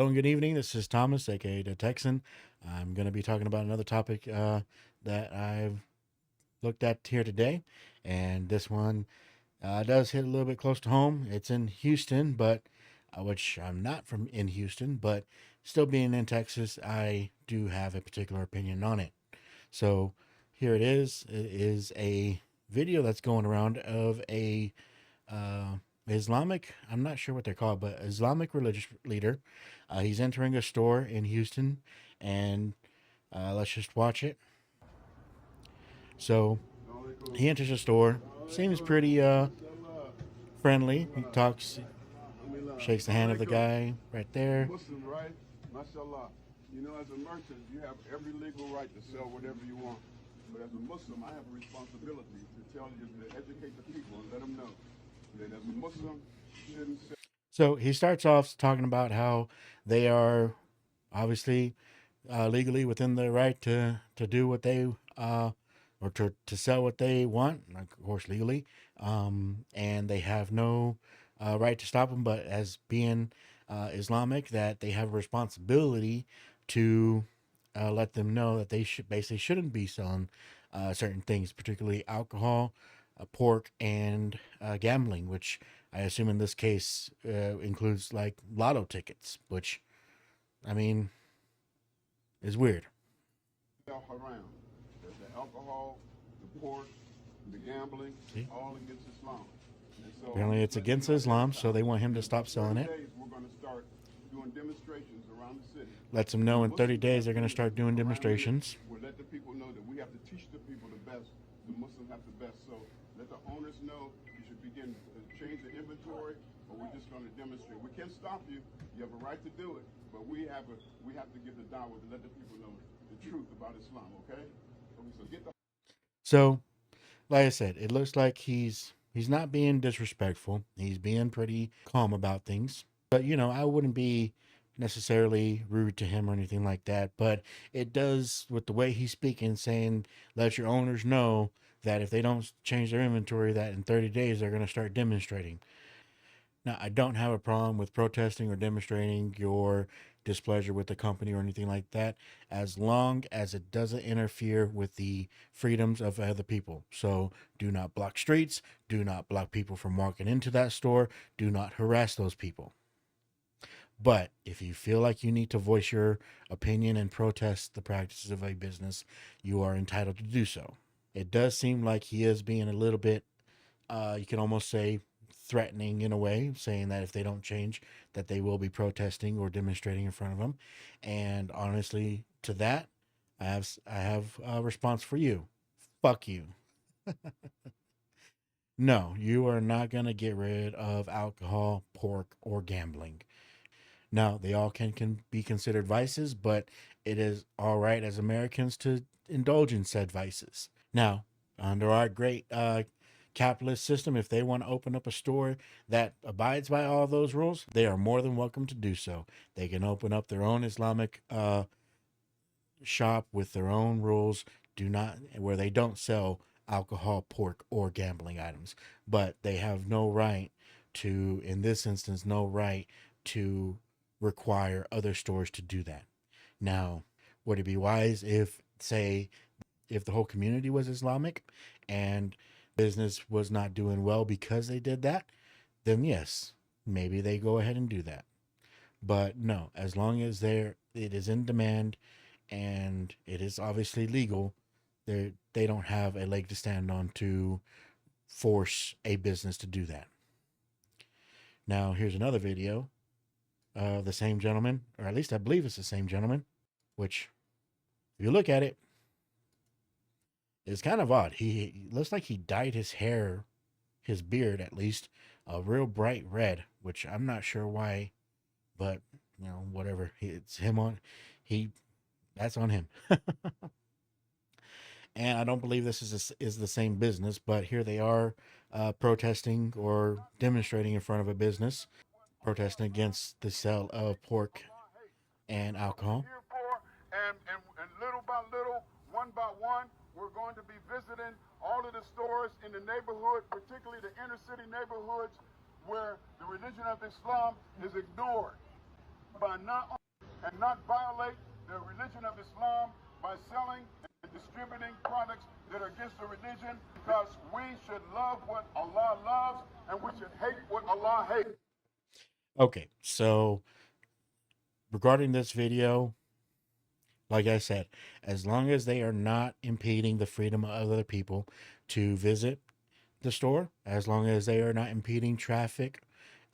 Hello and good evening. This is Thomas, aka the Texan. I'm going to be talking about another topic that I've looked at here today, and this one does hit a little bit close to home. It's in Houston, but which I'm not from in Houston, but still being in Texas, I do have a particular opinion on it. So here it is. It is a video that's going around of a uh, Islamic, I'm not sure what they're called, but Islamic religious leader. He's entering a store in Houston, and let's just watch it. So he enters a store, seems pretty friendly. He talks, shakes the hand of the guy right there. Muslim, right? MashaAllah. You know, as a merchant, you have every legal right to sell whatever you want. But as a Muslim, I have a responsibility to tell you to educate the people and let them know that as a Muslim, you shouldn't sell. So he starts off talking about how they are obviously legally within their right to do what they or to sell what they want, of course legally, and they have no right to stop them. But as being Islamic, that they have a responsibility to let them know that they should basically shouldn't be selling certain things, particularly alcohol, pork, and gambling, which I assume in this case includes like lotto tickets, which I mean is weird. Haram. The alcohol, the pork, the gambling, See? all against Islam. And so I'm Apparently, just it's letting you against know ahead of Islam, so time. they want him to In stop selling 30 it. days, we're going to start doing demonstrations around the city. Lets them The know in 30 Muslims days have they're going to to, start doing around here, demonstrations. we'll let the people know that we have to teach the people the best. The Muslims have the best. So let the owners know you should begin to change the inventory, or we're just going to demonstrate. We can't stop you. You have a right to do it, but we have to give the dawah to let the people know the truth about Islam. Okay? So get the. So, like I said, it looks like he's not being disrespectful. He's being pretty calm about things. But I wouldn't be necessarily rude to him or anything like that. But it does with the way he's speaking, saying let your owners know that if they don't change their inventory, that in 30 days they're going to start demonstrating. Now, I don't have a problem with protesting or demonstrating your displeasure with the company or anything like that, as long as it doesn't interfere with the freedoms of other people. So do not block streets, do not block people from walking into that store, do not harass those people. But if you feel like you need to voice your opinion and protest the practices of a business, you are entitled to do so. It does seem like he is being a little bit you can almost say threatening in a way, saying that if they don't change, that they will be protesting or demonstrating in front of them. And honestly, to that, I have a response for you. Fuck you. No, you are not going to get rid of alcohol, pork, or gambling. Now, they all can be considered vices, but it is all right as Americans to indulge in said vices. Now, under our great capitalist system, if they want to open up a store that abides by all those rules, they are more than welcome to do so. They can open up their own Islamic shop with their own rules, do not where they don't sell alcohol, pork, or gambling items. But they have no right to, in this instance, no right to require other stores to do that. Now, would it be wise if, say, if the whole community was Islamic and business was not doing well because they did that? Then yes, maybe they go ahead and do that. But no, as long as it is in demand and it is obviously legal, they don't have a leg to stand on to force a business to do that. Now, here's another video of the same gentleman, or at least I believe it's the same gentleman, which, if you look at it, is kind of odd. He looks like he dyed his hair, his beard at least, a real bright red, which I'm not sure why, but whatever. It's him on, he, that's on him. And I don't believe this is the same business, but here they are protesting or demonstrating in front of a business, protesting against the sale of pork and alcohol. Here for, and little by little, one by one, we're going to be visiting all of the stores in the neighborhood, particularly the inner city neighborhoods where the religion of Islam is ignored. by not violate the religion of Islam by selling and distributing products that are against the religion, because we should love what Allah loves and we should hate what Allah hates. Okay, so regarding this video, like I said, as long as they are not impeding the freedom of other people to visit the store, as long as they are not impeding traffic,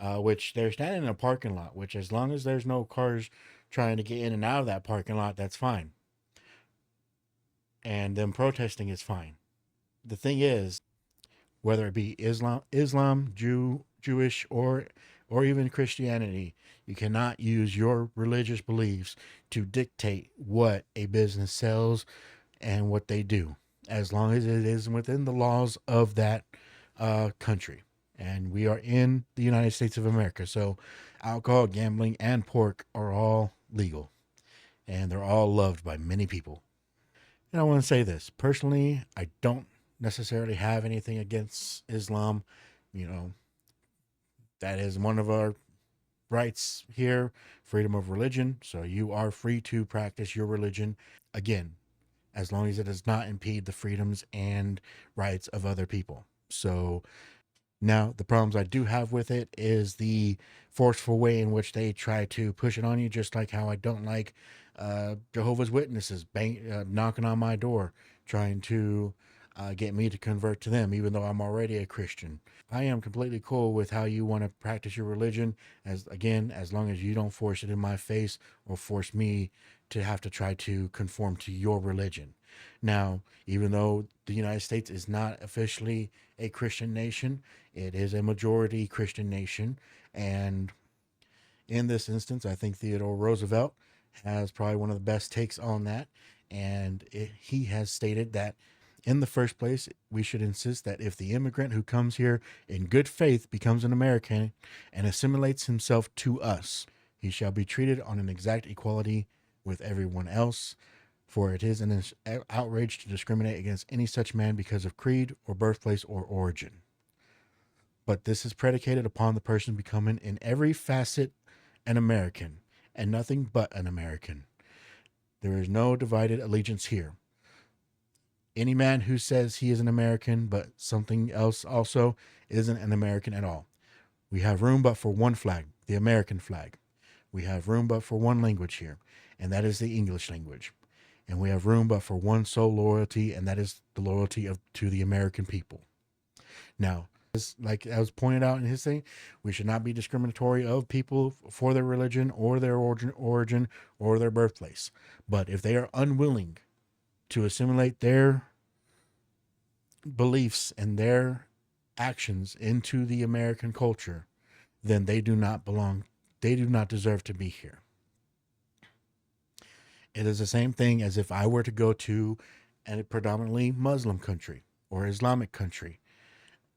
which they're standing in a parking lot, which as long as there's no cars trying to get in and out of that parking lot, that's fine. And them protesting is fine. The thing is, whether it be Islam, Jewish, or even Christianity, you cannot use your religious beliefs to dictate what a business sells and what they do, as long as it is within the laws of that country. And we are in the United States of America, so alcohol, gambling, and pork are all legal, and they're all loved by many people. And I want to say this personally, I don't necessarily have anything against Islam. You know, that is one of our rights here, freedom of religion. So you are free to practice your religion. Again, as long as it does not impede the freedoms and rights of other people. So now, the problems I do have with it is the forceful way in which they try to push it on you, just like how I don't like Jehovah's Witnesses knocking on my door, trying to get me to convert to them, even though I'm already a Christian. I am completely cool with how you want to practice your religion, as long as you don't force it in my face or force me to have to try to conform to your religion. Now, even though the United States is not officially a Christian nation, it is a majority Christian nation. And in this instance, I think Theodore Roosevelt has probably one of the best takes on that. And he has stated that in the first place, we should insist that if the immigrant who comes here in good faith becomes an American and assimilates himself to us, he shall be treated on an exact equality with everyone else. For it is an outrage to discriminate against any such man because of creed or birthplace or origin. But this is predicated upon the person becoming in every facet an American and nothing but an American. There is no divided allegiance here. Any man who says he is an American but something else also isn't an American at all. We have room but for one flag, the American flag. We have room but for one language here, and that is the English language. And we have room but for one sole loyalty, and that is the loyalty to the American people. Now, like I was pointed out in his thing, we should not be discriminatory of people for their religion or their origin or their birthplace. But if they are unwilling to assimilate their beliefs and their actions into the American culture, then they do not belong. They do not deserve to be here. It is the same thing as if I were to go to a predominantly Muslim country or Islamic country.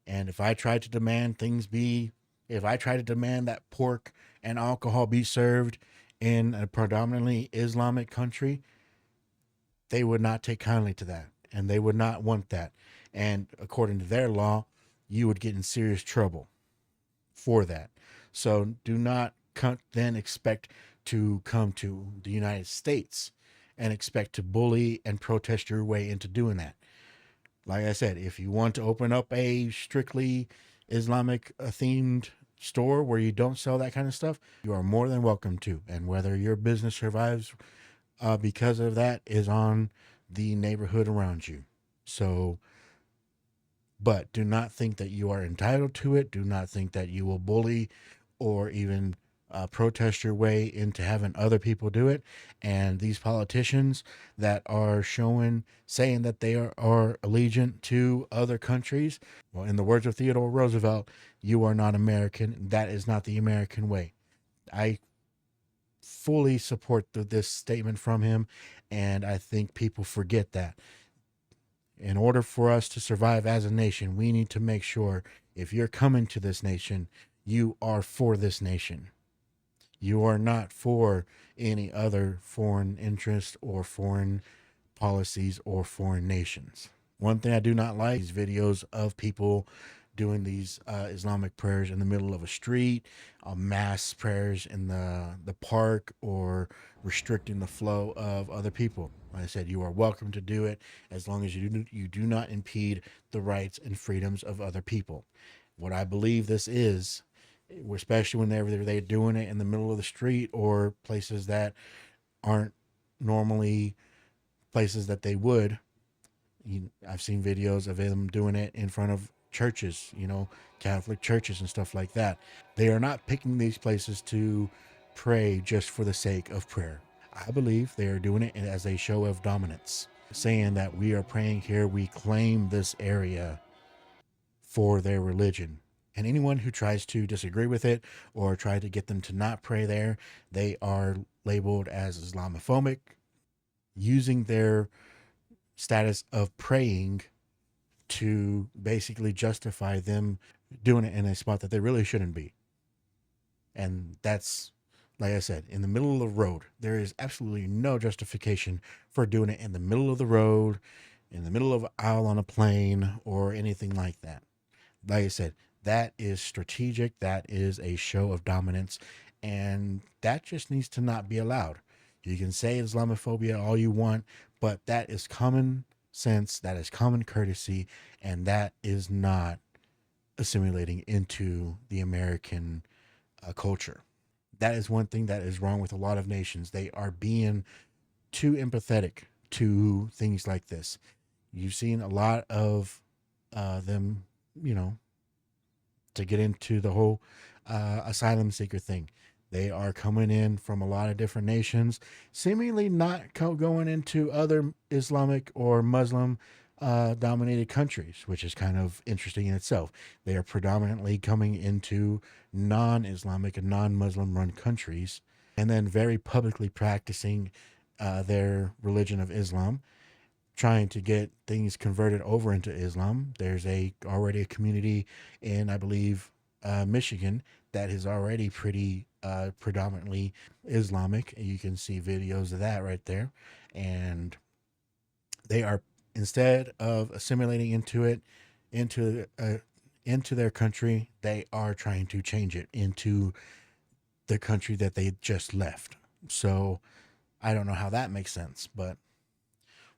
And if I tried to demand if I tried to demand that pork and alcohol be served in a predominantly Islamic country, they would not take kindly to that. And they would not want that. And according to their law, you would get in serious trouble for that. So do not then expect to come to the United States and expect to bully and protest your way into doing that. Like I said, if you want to open up a strictly Islamic themed store where you don't sell that kind of stuff, you are more than welcome to. And whether your business survives because of that is on the neighborhood around you. So, but do not think that you are entitled to it. Do not think that you will bully or even protest your way into having other people do it. And these politicians that are saying that they are allegiant to other countries, well, in the words of Theodore Roosevelt, you are not American. That is not the American way. I fully support this statement from him, and I think people forget that. In order for us to survive as a nation, we need to make sure if you're coming to this nation, you are for this nation. You are not for any other foreign interest or foreign policies or foreign nations. One thing I do not like is videos of people doing these Islamic prayers in the middle of a street, mass prayers in the park, or restricting the flow of other people. Like I said, you are welcome to do it as long as you do not impede the rights and freedoms of other people. What I believe this is, especially whenever they're doing it in the middle of the street or places that aren't normally places that they would. I've seen videos of them doing it in front of churches, Catholic churches and stuff like that. They are not picking these places to pray just for the sake of prayer. I believe they are doing it as a show of dominance, saying that we are praying here, we claim this area for their religion. And anyone who tries to disagree with it or try to get them to not pray there, they are labeled as Islamophobic, using their status of praying to basically justify them doing it in a spot that they really shouldn't be. And that's, like I said, in the middle of the road. There is absolutely no justification for doing it in the middle of the road, in the middle of an aisle on a plane, or anything like that. Like I said, that is strategic. That is a show of dominance. And that just needs to not be allowed. You can say Islamophobia all you want, but that is common sense. That is common courtesy. And that is not assimilating into the American culture. That is one thing that is wrong with a lot of nations. They are being too empathetic to things like this. You've seen a lot of them, to get into the whole asylum seeker thing. They are coming in from a lot of different nations, seemingly not going into other Islamic or Muslim dominated countries, which is kind of interesting in itself. They are predominantly coming into non Islamic and non Muslim run countries, and then very publicly practicing their religion of Islam, trying to get things converted over into Islam. There's already a community in, I believe, Michigan that is already pretty predominantly Islamic. You can see videos of that right there. And they are, instead of assimilating into into their country, they are trying to change it into the country that they just left. So I don't know how that makes sense, but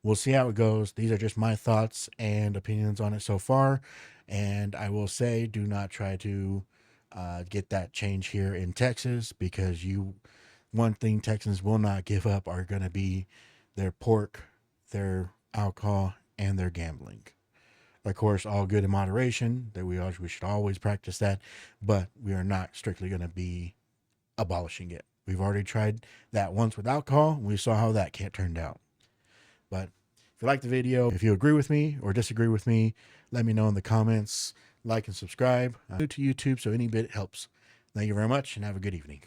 we'll see how it goes. These are just my thoughts and opinions on it so far. And I will say, do not try to get that change here in Texas, because one thing Texans will not give up are going to be their pork, their alcohol, and their gambling. Of course, all good in moderation. That we should always practice that, but we are not strictly going to be abolishing it. We've already tried that once with alcohol, and we saw how that turned out. But if you like the video, if you agree with me or disagree with me, let me know in the comments. Like and subscribe. I'm new to YouTube, so any bit helps. Thank you very much, and have a good evening.